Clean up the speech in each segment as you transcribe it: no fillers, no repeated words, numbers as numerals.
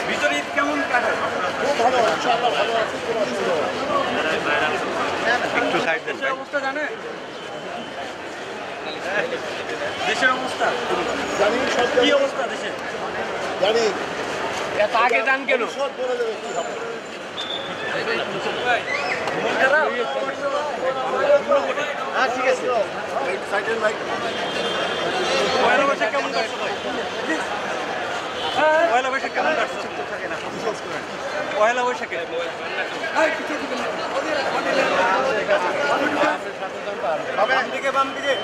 ভিতরে ঈদ কেমন কাটায়? খুব ভালো, ইনশাআল্লাহ ভালো আছে। একটু সাইড দেন। অবস্থা জানেন? দেশের অবস্থা জানি সব কি অবস্থা দেশের? জানি এত আগে জান কেন? সব বলে দেবে কি হবে। হ্যাঁ ঠিক আছে। সাইডের লাইট পয়লা বৈশাখ কেমন কাটছে ভাই? পয়লা বৈশাখ কেমন কাটছে? পয়লা বৈশাখে বাম দিকে বাম দিকে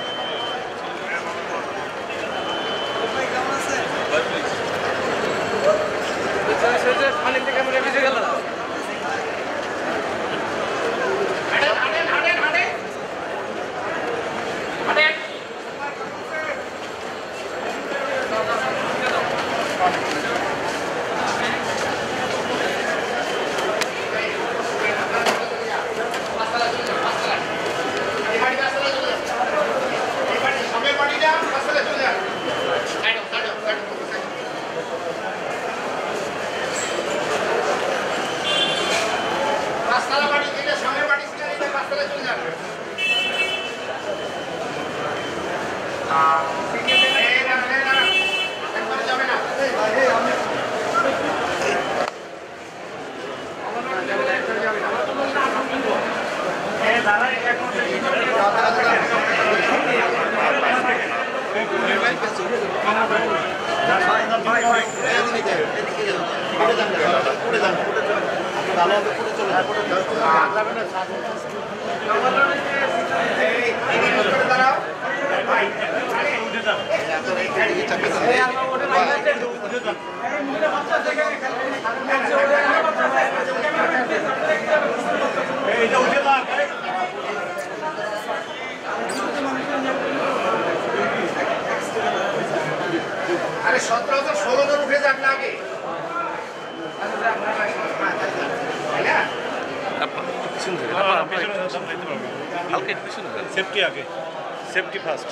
পানির দিকে আমরা ভিজে গেলাম। अरे 17-16 জন উঠে যাক না আগে সেফটি আগে, সেফটি ফার্স্ট।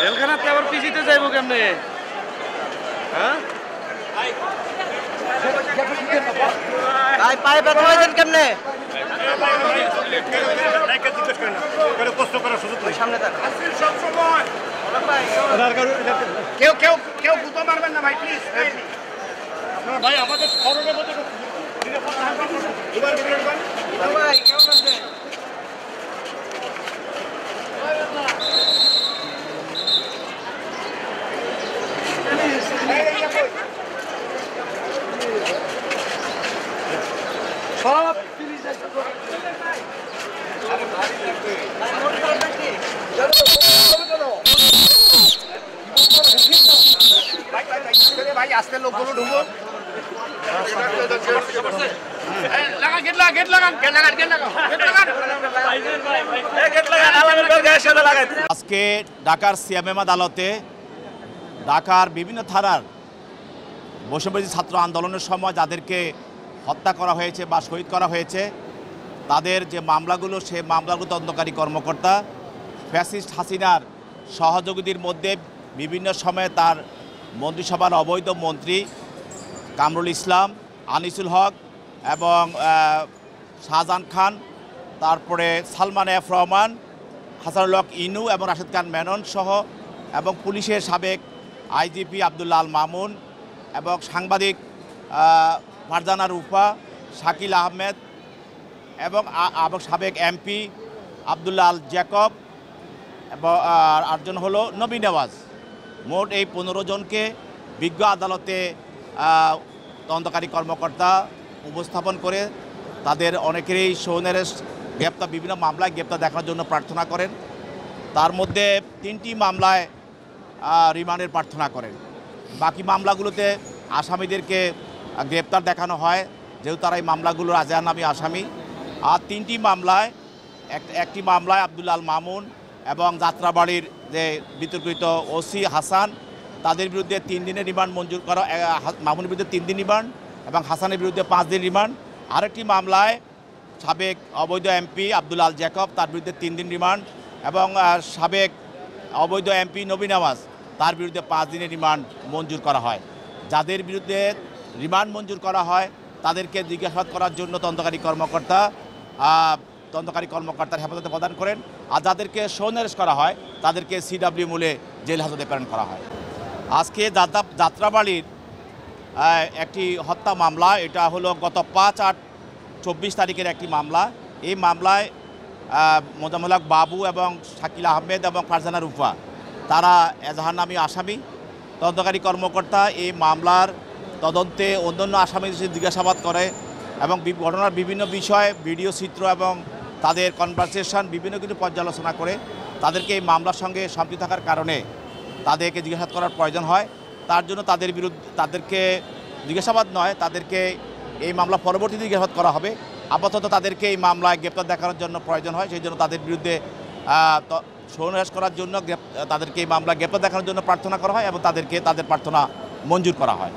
জেলখানাতে আবার পিছিতে যাইব কেমনে? হ্যাঁ পায়ে ব্যথা হয়েছেন কেমনে? কষ্ট করার সুযোগ নেই। সামনে কেউ কেউ কেউ গুতো মারবেন না ভাই প্লিজ ভাই আমাদের খরচের মধ্যে সব ভাই আস্তে লোকগুলো ঢুকুন লাগান গেট লাগান গেট লাগান গেট লাগান গেট লাগান গেট লাগান। আজকে ঢাকার সিএমএম আদালতে ঢাকার বিভিন্ন থানার বৈষম্যবিরোধী ছাত্র আন্দোলনের সময় যাদেরকে হত্যা করা হয়েছে বা শহীদ করা হয়েছে তাদের যে মামলাগুলো সেই মামলাগুলো তদন্তকারী কর্মকর্তা ফ্যাসিস্ট হাসিনার সহযোগীদের মধ্যে বিভিন্ন সময়ে তার মন্ত্রিসভার অবৈধ মন্ত্রী কামরুল ইসলাম, আনিসুল হক এবং শাহজাহান খান, তারপরে সালমান এফ রহমান, হাসানুল হক ইনু এবং রাশেদ খান মেনন সহ এবং পুলিশের সাবেক আইজিপি আব্দুল্লাহ আল মামুন এবং সাংবাদিক ফারজানা রূপা, শাকিল আহমেদ এবং সাবেক এমপি আব্দুল্লাহ আল জ্যাকব এবং আটজন হলো নবী নেওয়াজ। মোট এই 15 জনকে বিজ্ঞ আদালতে তদন্তকারী কর্মকর্তা উপস্থাপন করে তাদের অনেকেরই সৌনের গ্রেপ্তার বিভিন্ন মামলায় গ্রেপ্তার দেখানোর জন্য প্রার্থনা করেন। তার মধ্যে 3টি মামলায় রিমান্ডের প্রার্থনা করেন। বাকি মামলাগুলোতে আসামিদেরকে গ্রেপ্তার দেখানো হয় যেহেতু তারা এই মামলাগুলোর আজাহারনামী আসামি। আর 3টি মামলায় একটি মামলায় আব্দুল্লাহ আল মামুন এবং যাত্রাবাড়ির যে বিতর্কিত ওসি হাসান তাদের বিরুদ্ধে 3 দিনের রিমান্ড মঞ্জুর করা, মামুনের বিরুদ্ধে 3 দিন রিমান্ড এবং হাসানের বিরুদ্ধে 5 দিন রিমান্ড। আরেকটি মামলায় সাবেক অবৈধ এমপি আব্দুল্লাহ আল জ্যাকব তার বিরুদ্ধে 3 দিন রিমান্ড এবং সাবেক অবৈধ এমপি নবী নেওয়াজ তার বিরুদ্ধে 5 দিনের রিমান্ড মঞ্জুর করা হয়। যাদের বিরুদ্ধে রিমান্ড মঞ্জুর করা হয় তাদেরকে জিজ্ঞাসাবাদ করার জন্য তদন্তকারী কর্মকর্তার হেফাজতে প্রদান করেন। আর যাদেরকে সৌনারেশ করা হয় তাদেরকে সিডব্লিউ মূলে জেল হাজতে প্রেরণ করা হয়। আজকে যাত্রাবাড়ির একটি হত্যা মামলা, এটা হলো গত 5/8/24 তারিখের একটি মামলা। এই মামলায় মোজাম্মেল হক বাবু এবং শাকিল আহমেদ এবং ফারজানা রূপা তারা এজাহারনামী আসামি। তদন্তকারী কর্মকর্তা এই মামলার তদন্তে অন্যান্য আসামিদের জিজ্ঞাসাবাদ করে এবং ঘটনার বিভিন্ন বিষয় ভিডিও চিত্র এবং তাদের কনভারসেশন বিভিন্ন কিছু পর্যালোচনা করে তাদেরকে এই মামলার সঙ্গে সম্পৃক্ত থাকার কারণে তাদেরকে জিজ্ঞাসাবাদ করার প্রয়োজন হয়। তার জন্য তাদেরকে জিজ্ঞাসাবাদ নয়, তাদেরকে এই মামলা পরবর্তীতে জিজ্ঞাসাবাদ করা হবে। আপাতত তাদেরকে এই মামলায় গ্রেপ্তার দেখানোর জন্য প্রয়োজন হয়, সেই জন্য তাদের বিরুদ্ধে সৌনাশ করার জন্য তাদেরকে এই মামলা গ্রেপ্তার দেখানোর জন্য প্রার্থনা করা হয় এবং তাদের প্রার্থনা মঞ্জুর করা হয়।